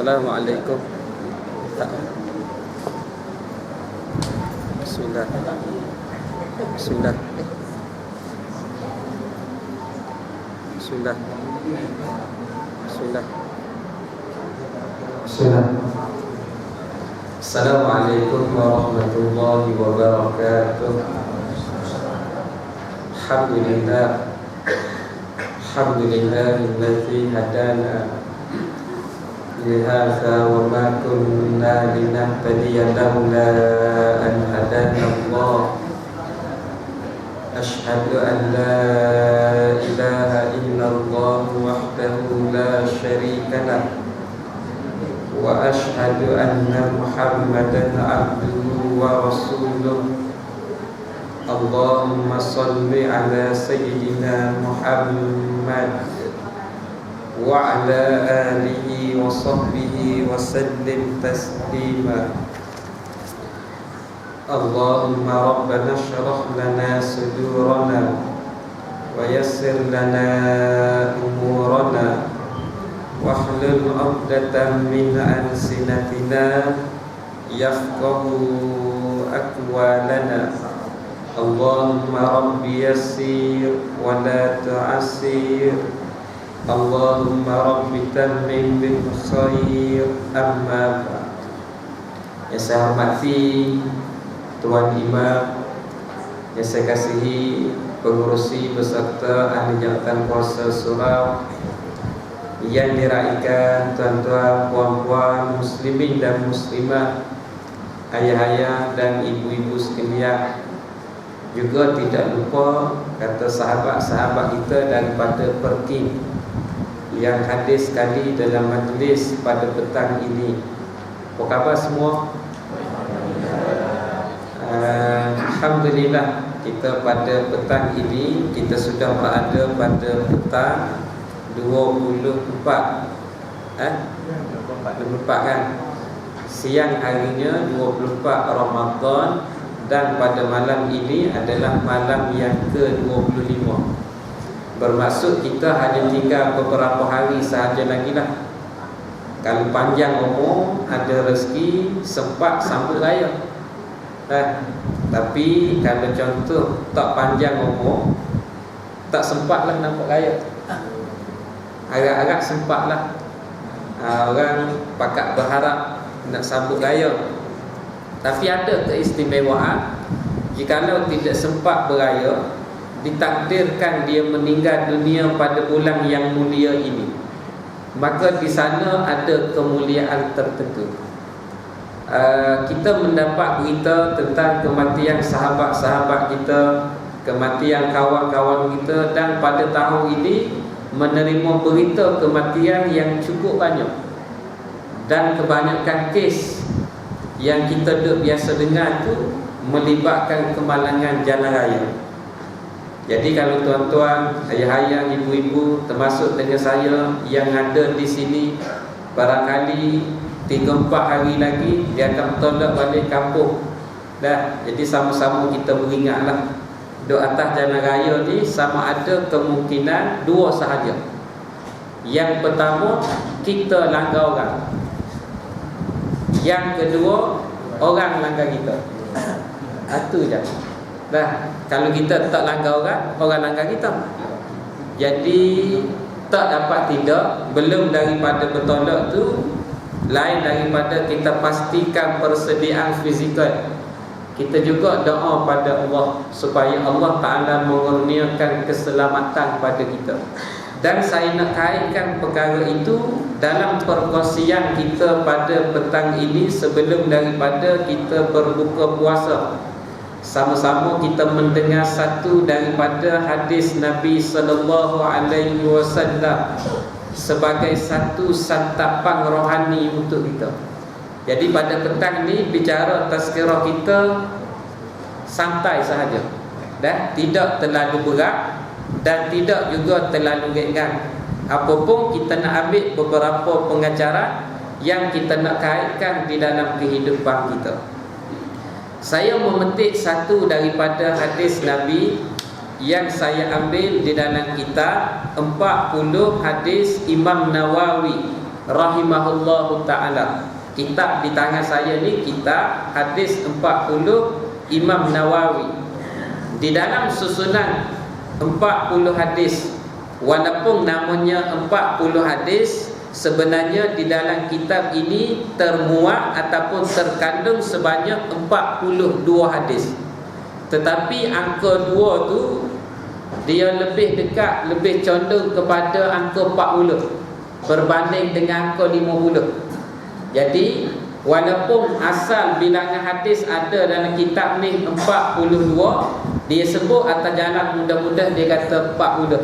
Assalamualaikum. Bismillah. Bismillah. Bismillah. Bismillah. Bismillah. Assalamualaikum warahmatullahi wabarakatuh. Alhamdulillah. Alhamdulillahilladzi hadana lihadza wa ma kunna linahtadiya laula an hadana Allah. Asyhadu an la ilaha illallah wahdahu la syarika lah wa asyhadu anna Muhammadan abduhu wa rasuluh. Allahumma salli ala sayyidina Muhammad wa ala alihi wa sahbihi wa sallim taslima. Allahumma rabbana shrah lana sudurana wa yassir lana umurana wahlul 'uqdatam min alsinatina yafqahu aqwalana. Allahumma rabbi yassir wa la tu'assir. Allahumma rabbi tammim bil khair. Amma ba'd. Yang saya hormati Tuan Imam, yang saya kasihi pengurusi beserta ahli jabatan kuasa surau, yang diraikan tuan-tuan, puan-puan, muslimin dan muslimah, ayah-ayah dan ibu-ibu sekalian. Juga tidak lupa kata sahabat-sahabat kita daripada Perkin yang hadir sekali dalam majlis pada petang ini. Apa khabar semua? Alhamdulillah, kita pada petang ini kita sudah berada pada petang 24 kan? Siang harinya 24 Ramadan. Dan pada malam ini adalah malam yang ke-25. Bermaksud kita hanya tinggal beberapa hari sahaja lagi lah. Kalau panjang umur, ada rezeki, sempat sambut raya. Tapi kalau contoh tak panjang umur, tak sempatlah nampak raya. Agak-agak sempatlah. Orang pakat berharap nak sambut raya. Tapi ada keistimewaan, jikalau tidak sempat beraya, ditakdirkan dia meninggal dunia pada bulan yang mulia ini, maka di sana ada kemuliaan tertentu. Kita mendapat berita tentang kematian sahabat-sahabat kita, kematian kawan-kawan kita, dan pada tahun ini menerima berita kematian yang cukup banyak. Dan kebanyakan kes yang kita duk biasa dengar tu melibatkan kemalangan jalan raya. Jadi kalau tuan-tuan, ayah-ayah, ibu-ibu, termasuk dengan saya yang ada di sini, barangkali 3-4 hari lagi dia akan tolak balik kampung. Jadi sama-sama kita beringatlah, duk atas jalan raya ni sama ada kemungkinan dua sahaja. Yang pertama, kita langgar orang. Yang kedua, orang langgar kita. Itu je. Kalau kita tak langgar orang langgar kita. Jadi tak dapat tidak, belum daripada bertolak tu, lain daripada kita pastikan persediaan fizikal. Kita juga doa pada Allah supaya Allah Ta'ala mengurniakan keselamatan pada kita. Dan saya nak kaitkan perkara itu dalam perkongsian kita pada petang ini sebelum daripada kita berbuka puasa. Sama-sama kita mendengar satu daripada hadis Nabi sallallahu alaihi wasallam sebagai satu santapan rohani untuk kita. Jadi pada petang ini bicara tazkirah kita santai sahaja, dan tidak terlalu berat dan tidak juga terlalu ringan. Apapun kita nak ambil beberapa pengajaran yang kita nak kaitkan di dalam kehidupan kita. Saya memetik satu daripada hadis Nabi yang saya ambil di dalam kitab 40 hadis Imam Nawawi rahimahullahu ta'ala. Kitab di tangan saya ni kitab hadis 40 Imam Nawawi. Di dalam susunan 40 hadis, walaupun namanya 40 hadis, sebenarnya di dalam kitab ini termuat ataupun terkandung sebanyak 42 hadis. Tetapi angka 2 tu dia lebih dekat, lebih condong kepada angka 40 berbanding dengan angka 50. Jadi walaupun asal bilangan hadis ada dalam kitab ni 42, dia sebut atas jalan mudah-mudah dia kata 40.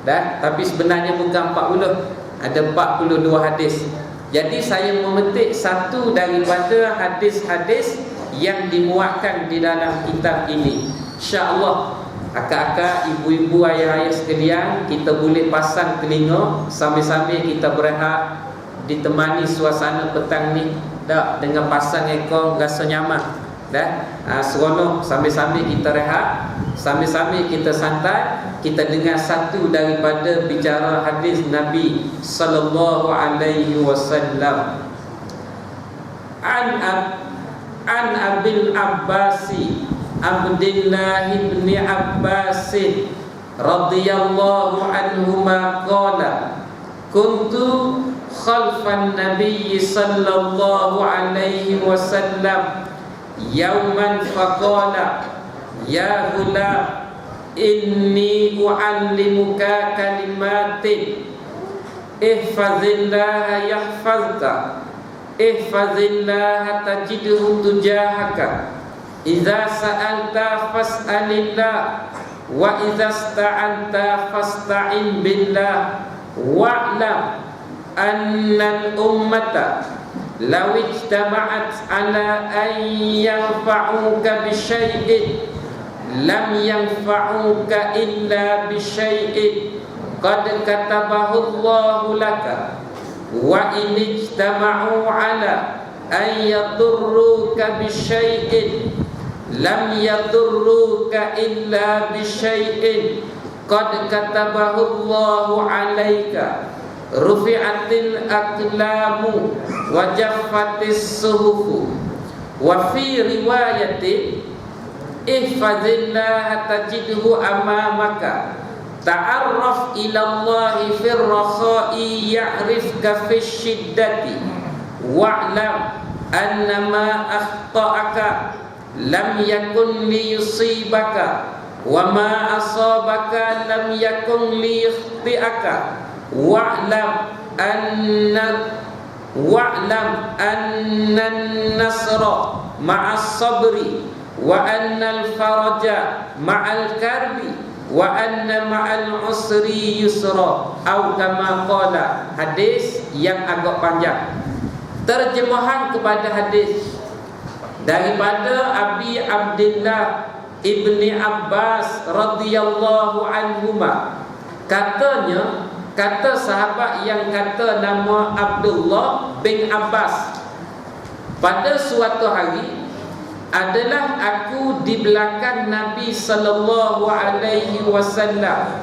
Tapi sebenarnya bukan 40, ada 42 hadis. Jadi saya memetik satu daripada hadis-hadis yang dimuatkan di dalam kitab ini. InsyaAllah akak-akak, ibu-ibu, ayah-ayah sekalian, kita boleh pasang telinga sambil-sambil kita berehat, ditemani suasana petang ni dengan pasang ekor rasa nyaman. Seronok sambil-sambil kita rehat, sambil-sambil kita santai, kita dengar satu daripada bicara hadis Nabi sallallahu alaihi wasallam. An Abil Abbasi Abdullah ibn Abbas radhiyallahu anhuma qala kuntu khalfan Nabi sallallahu alaihi wasallam yauman faqala ya ghulam inni u'allimuka kalimatin ihfazillaha yahfazka ihfazillaha tajidhu tujahaka idza sa'alta fas'alillah wa idza ista'anta fasta'in billah wa'lam annal ummata law ijtama'at ala an yanfa'uka bisyai'in lam yanfa'uka illa bisyai'in qad katabahu Allahu laka wa in ijtama'u ala an yadurruka bisyai'in lam yadurruka illa bisyai'in qad katabahu Allahu 'alaika rufi'atil aqlamu wa jaffatis suhufu wa fi riwayatin ihfazillaha tajidhu amamaka ta'arraf ila Allahi fir rakha'i ya'rifka fish shiddati wa'lam annama akhta'aka lam yakun liyusibaka wa ma asabaka lam yakun liyakhti'aka wa'lam annan nasra ma'as sabri wa annal faraja ma'al karbi wa anna ma'al usri yusra atau kama qala. Hadis yang agak panjang. Terjemahan kepada hadis daripada Abi Abdullah Ibni Abbas radhiyallahu anhuma. Katanya, kata sahabat yang kata nama Abdullah bin Abbas, pada suatu hari adalah aku di belakang Nabi sallallahu alaihi wasallam.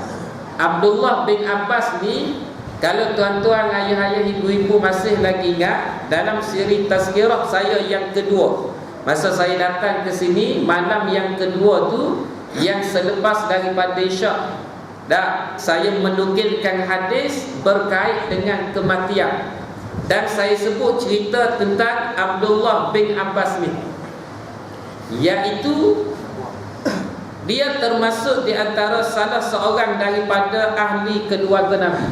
Abdullah bin Abbas ni, kalau tuan-tuan, ayah-ayah, ibu-ibu masih lagi ingat, dalam siri tazkirah saya yang kedua, masa saya datang ke sini malam yang kedua tu, yang selepas daripada Isyak, saya menukilkan hadis berkait dengan kematian, dan saya sebut cerita tentang Abdullah bin Abbas ni, iaitu dia termasuk di antara salah seorang daripada ahli keluarga Nabi.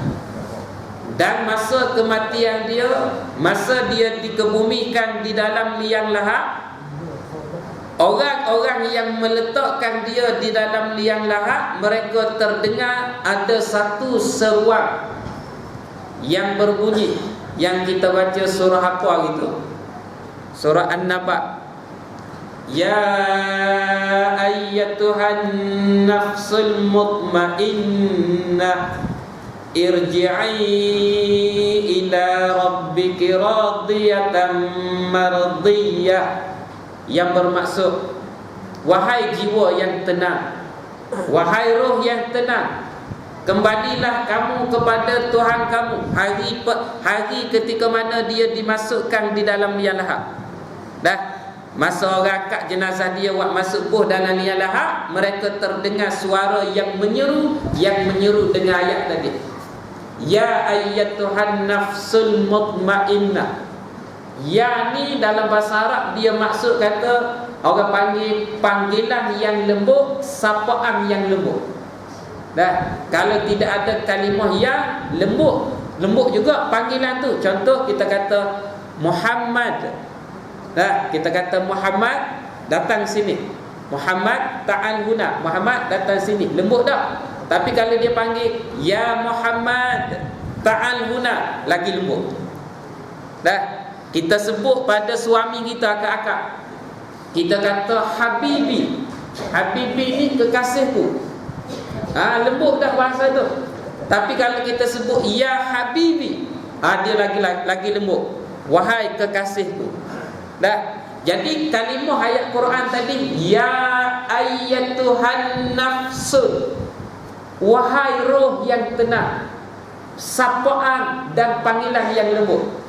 Dan masa kematian dia, masa dia dikebumikan di dalam liang lahat, orang-orang yang meletakkan dia di dalam liang lahat, mereka terdengar ada satu seruan yang berbunyi, yang kita baca surah apa gitu, surah An-Naba. Ya ayyatuhan nafsul mutmainnah irji'i ila rabbiki radiyatan mardiyah, yang bermaksud wahai jiwa yang tenang, wahai roh yang tenang, Kembalilah kamu kepada Tuhan kamu. Hari ketika mana dia dimasukkan di dalam liang lahat. Dah, masa orang akad jenazah dia buat masuk dalam liang lahat, mereka terdengar suara yang menyeru dengan ayat tadi. Ya ayyatuhan nafsul mutmainnah. Ya ni dalam bahasa Arab dia maksud kata orang panggil panggilan yang lembut, sapaan yang lembut. Dah, kalau tidak ada kalimah yang lembut juga panggilan tu. Contoh kita kata Muhammad. Dah, kita kata Muhammad datang sini. Muhammad ta'al huna. Muhammad datang sini. Lembut tak? Tapi kalau dia panggil ya Muhammad ta'al huna, lagi lembut. Dah, kita sebut pada suami kita akak-akak. Kita kata Habibi. Habibi ni kekasihku. Lembut dah bahasa tu. Tapi kalau kita sebut ya Habibi, dia lagi lembut. Wahai kekasihku. Dah. Jadi kalimah ayat Quran tadi ya ayyatuhan nafsul, wahai roh yang tenang, sapaan dan panggilan yang lembut.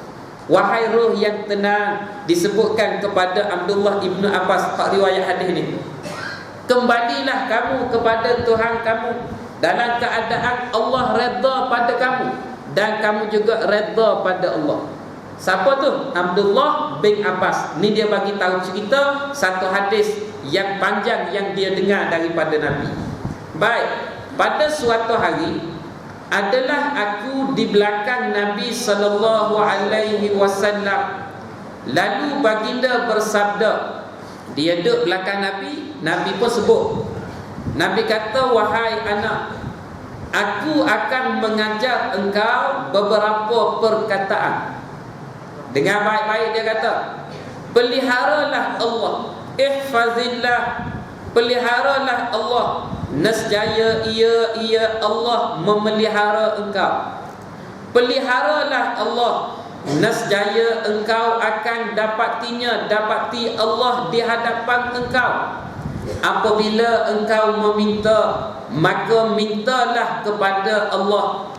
Wahai roh yang tenang, disebutkan kepada Abdullah ibnu Abbas riwayat hadis ni. Kembalilah kamu kepada Tuhan kamu dalam keadaan Allah redha pada kamu dan kamu juga redha pada Allah. Siapa tu? Abdullah bin Abbas. Ni dia bagi tahu cerita satu hadis yang panjang yang dia dengar daripada Nabi. Baik, pada suatu hari adalah aku di belakang Nabi sallallahu alaihi wasallam. Lalu baginda bersabda, dia duduk belakang Nabi, Nabi pun sebut. Nabi kata, wahai anak, aku akan mengajar engkau beberapa perkataan. Dengan baik-baik dia kata, peliharalah Allah, ihfazillah, peliharalah Allah, nescaya ia Allah memelihara engkau. Peliharalah Allah, nescaya engkau akan dapati Allah di hadapan engkau. Apabila engkau meminta, maka mintalah kepada Allah.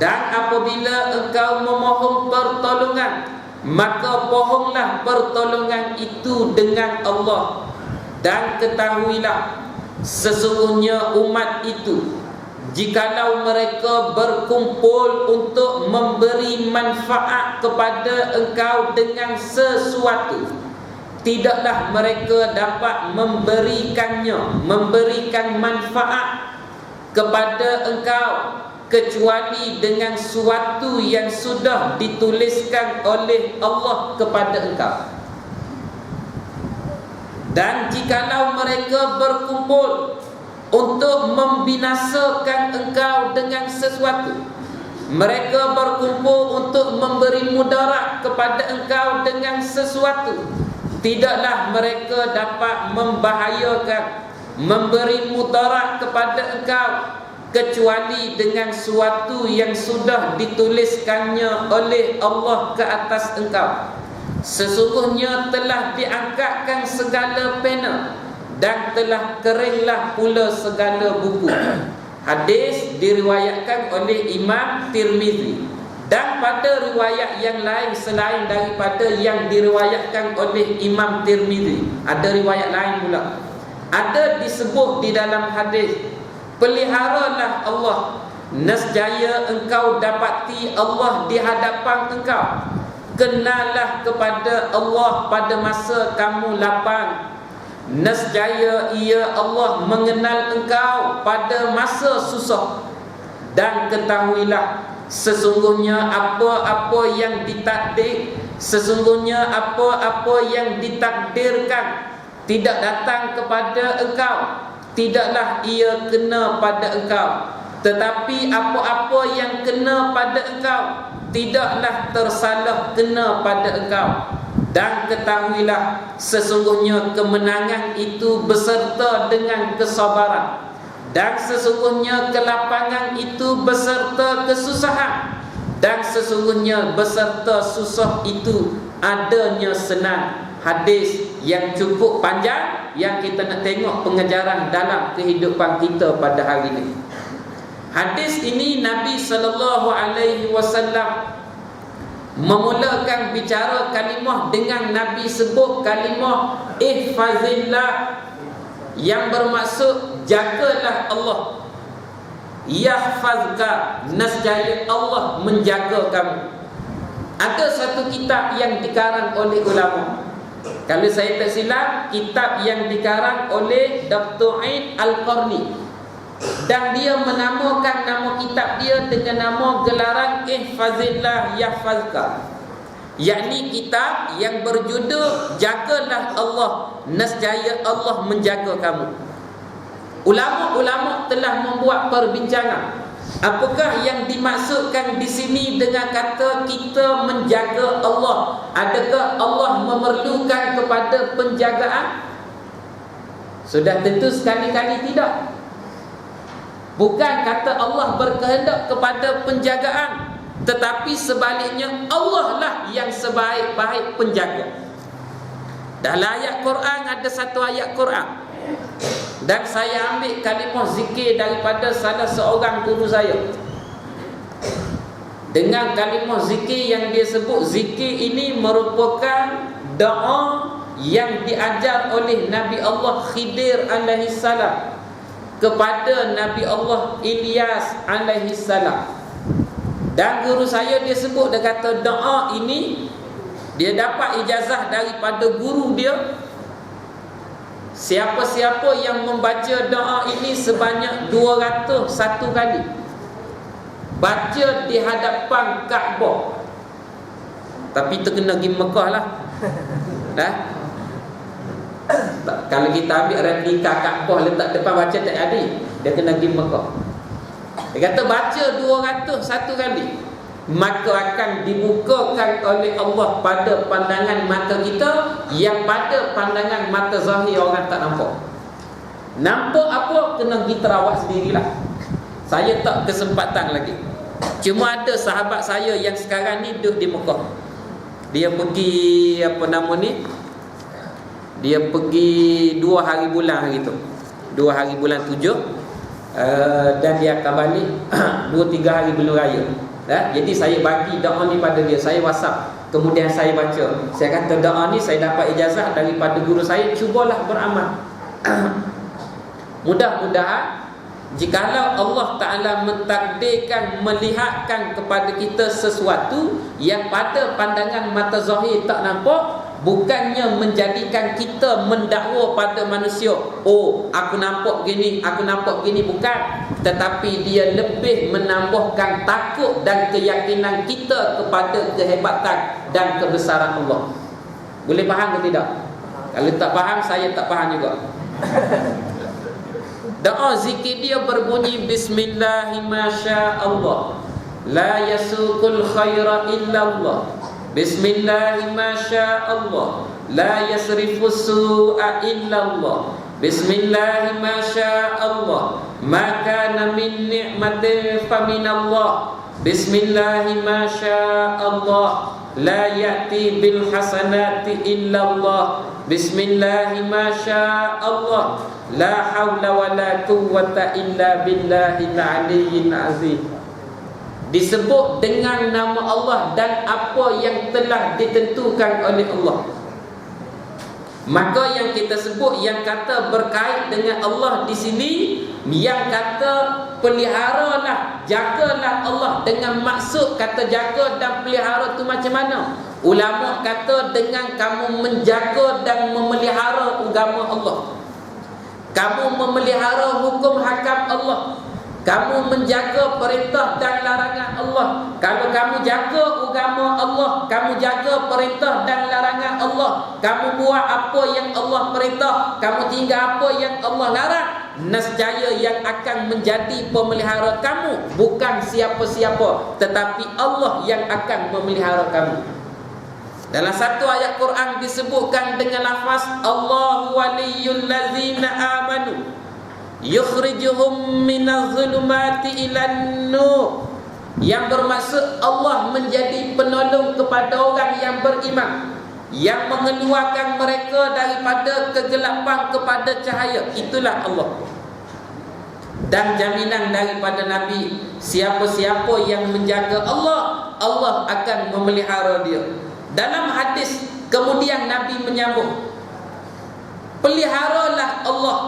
Dan apabila engkau memohon pertolongan, maka pohonlah pertolongan itu dengan Allah. Dan ketahuilah, sesungguhnya umat itu, jikalau mereka berkumpul untuk memberi manfaat kepada engkau dengan sesuatu, tidaklah mereka dapat memberikan manfaat kepada engkau kecuali dengan suatu yang sudah dituliskan oleh Allah kepada engkau. Dan jikalau mereka berkumpul untuk membinasakan engkau dengan sesuatu, mereka berkumpul untuk memberi mudarat kepada engkau dengan sesuatu, tidaklah mereka dapat membahayakan, memberi mudarat kepada engkau kecuali dengan suatu yang sudah dituliskannya oleh Allah ke atas engkau. Sesungguhnya telah diangkatkan segala pena dan telah keringlah pula segala buku. Hadis diriwayatkan oleh Imam Tirmizi. Dan pada riwayat yang lain selain daripada yang diriwayatkan oleh Imam Tirmizi, ada riwayat lain pula, ada disebut di dalam hadis, peliharalah Allah, nescaya engkau dapati Allah di hadapan engkau. Kenallah kepada Allah pada masa kamu lapang, nescaya ia Allah mengenal engkau pada masa susah. Dan ketahuilah, sesungguhnya apa-apa yang ditakdirkan tidak datang kepada engkau, tidaklah ia kena pada engkau. Tetapi apa-apa yang kena pada engkau, tidaklah tersalah kena pada engkau. Dan ketahuilah, sesungguhnya kemenangan itu beserta dengan kesabaran, dan sesungguhnya kelapangan itu beserta kesusahan, dan sesungguhnya beserta susah itu adanya senang. Hadis yang cukup panjang yang kita nak tengok pengajaran dalam kehidupan kita pada hari ini. Hadis ini Nabi SAW memulakan bicara kalimah dengan Nabi sebut kalimah ihfazillah, yang bermaksud jagalah Allah. Yahfazka, nescaya Allah menjaga kamu. Ada satu kitab yang dikarang oleh ulama, kalau saya tak silap, kitab yang dikarang oleh Dr. Aid Al-Qarni, dan dia menamakan nama kitab dia dengan nama gelaran Ihfazillah Yahfazka, yakni kitab yang berjudul Jagalah Allah, nescaya Allah menjaga kamu. Ulama-ulama telah membuat perbincangan, apakah yang dimaksudkan di sini dengan kata kita menjaga Allah? Adakah Allah memerlukan kepada penjagaan? Sudah tentu sekali-kali tidak. Bukan kata Allah berkehendak kepada penjagaan, tetapi sebaliknya Allah lah yang sebaik-baik penjaga. Dalam ayat Quran ada satu ayat Quran, dan saya ambil kalimah zikir daripada salah seorang guru saya. Dengan kalimah zikir yang dia sebut, zikir ini merupakan doa yang diajar oleh Nabi Allah Khidir alaihi salam kepada Nabi Allah Ilyas alaihi salam. Dan guru saya dia sebut, dia kata doa ini dia dapat ijazah daripada guru dia. Siapa-siapa yang membaca doa ini sebanyak 201 kali, baca di hadapan Kaabah. Tapi terkena pergi Mekah lah. Kalau kita ambil replika Kaabah letak depan, baca tak ada, dia kena pergi Mekah. Dia kata baca 201 kali, maka akan dibukakan oleh Allah pada pandangan mata kita yang pada pandangan mata zahir orang tak nampak. Nampak apa? Kena pergi terawat sendirilah. Saya tak kesempatan lagi. Cuma ada sahabat saya yang sekarang ni duduk di Mekah. Dia pergi apa nama ni? Dia pergi 2 hari bulan hari tu, 2 hari bulan 7, dan dia akan balik 2-3 hari belum raya. Jadi saya bagi doa ni pada dia, saya WhatsApp, kemudian saya baca. Saya kata doa ni saya dapat ijazah daripada guru saya, cubalah beramal. Mudah-mudahan jikalau Allah Ta'ala mentakdirkan melihatkan kepada kita sesuatu yang pada pandangan mata zahir tak nampak, bukannya menjadikan kita mendakwa pada manusia, oh aku nampak gini, aku nampak gini, bukan. Tetapi dia lebih menambahkan takut dan keyakinan kita kepada kehebatan dan kebesaran Allah. Boleh faham ke tidak? Kalau tak faham, saya tak faham juga. Doa zikir dia berbunyi Bismillahirrahmanirrahim, la yasukul khaira illallah, Bismillahirrahmanirrahim, la yasrifus su'a illallah, Bismillahirrahmanirrahim, ma kana min ni'matin faminallah, Bismillahirrahmanirrahim, la ya'ti bil hasanati illallah, Bismillahirrahmanirrahim, la hawla wa la quwwata illa billahil aliyyil azim. Disebut dengan nama Allah dan apa yang telah ditentukan oleh Allah. Maka yang kita sebut, yang kata berkait dengan Allah di sini, yang kata peliharalah, jagalah Allah, dengan maksud kata jaga dan pelihara tu macam mana? Ulama kata dengan kamu menjaga dan memelihara agama Allah, kamu memelihara hukum hakam Allah, kamu menjaga perintah dan larangan Allah. Kalau kamu jaga agama Allah, kamu jaga perintah dan larangan Allah, kamu buat apa yang Allah perintah, kamu tinggal apa yang Allah larang, nescaya yang akan menjadi pemelihara kamu bukan siapa-siapa, tetapi Allah yang akan memelihara kamu. Dalam satu ayat Quran disebutkan dengan lafaz Allahu waliyul ladzina amanu yukhrijuhum minadh-dhulumati ilan nur, yang bermaksud Allah menjadi penolong kepada orang yang beriman, yang mengeluarkan mereka daripada kegelapan kepada cahaya. Itulah Allah. dan jaminan daripada Nabi, siapa-siapa yang menjaga Allah, Allah akan memelihara dia. Dalam hadis kemudian Nabi menyambung, peliharalah Allah,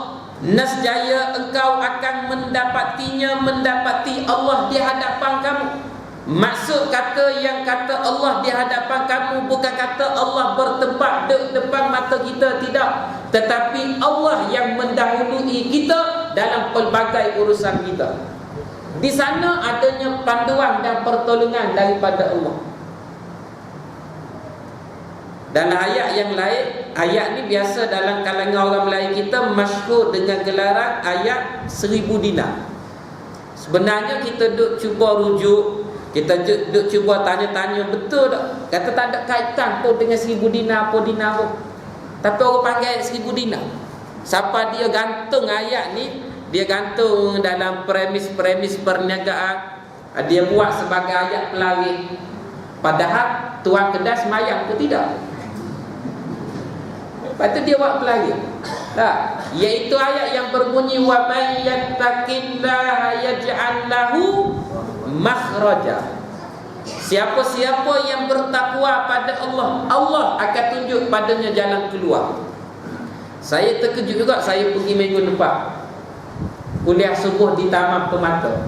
nescaya engkau akan mendapati Allah di hadapan kamu. Maksud kata yang kata Allah di hadapan kamu bukan kata Allah bertempat di depan mata kita, tidak, tetapi Allah yang mendahului kita dalam pelbagai urusan kita. Di sana adanya panduan dan pertolongan daripada Allah. Dalam ayat yang lain, ayat ni biasa dalam kalangan orang Melayu kita masyhur dengan gelaran ayat 1000 dinar. Sebenarnya kita duk cuba rujuk, kita duk cuba tanya-tanya betul tak? Kata tak ada kaitan pun dengan 1000 dinar apa dinar pun. Tapi orang panggil ayat 1000 dinar. Siapa dia gantung ayat ni, dia gantung dalam premis-premis perniagaan. Dia buat sebagai ayat pelari. Padahal tuan kedai semayang ke tidak? Lepas tu dia buat pelari. Tak, iaitu ayat yang berbunyi wa may yattaqillaha yaj'al lahu makhraja. Siapa-siapa yang bertakwa pada Allah, Allah akan tunjuk padanya jalan keluar. Saya terkejut juga, saya pergi minggu lepas kuliah subuh di Taman Permata.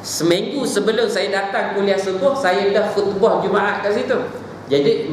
Seminggu sebelum saya datang kuliah subuh, saya dah khutbah Jumaat kat situ. Jadi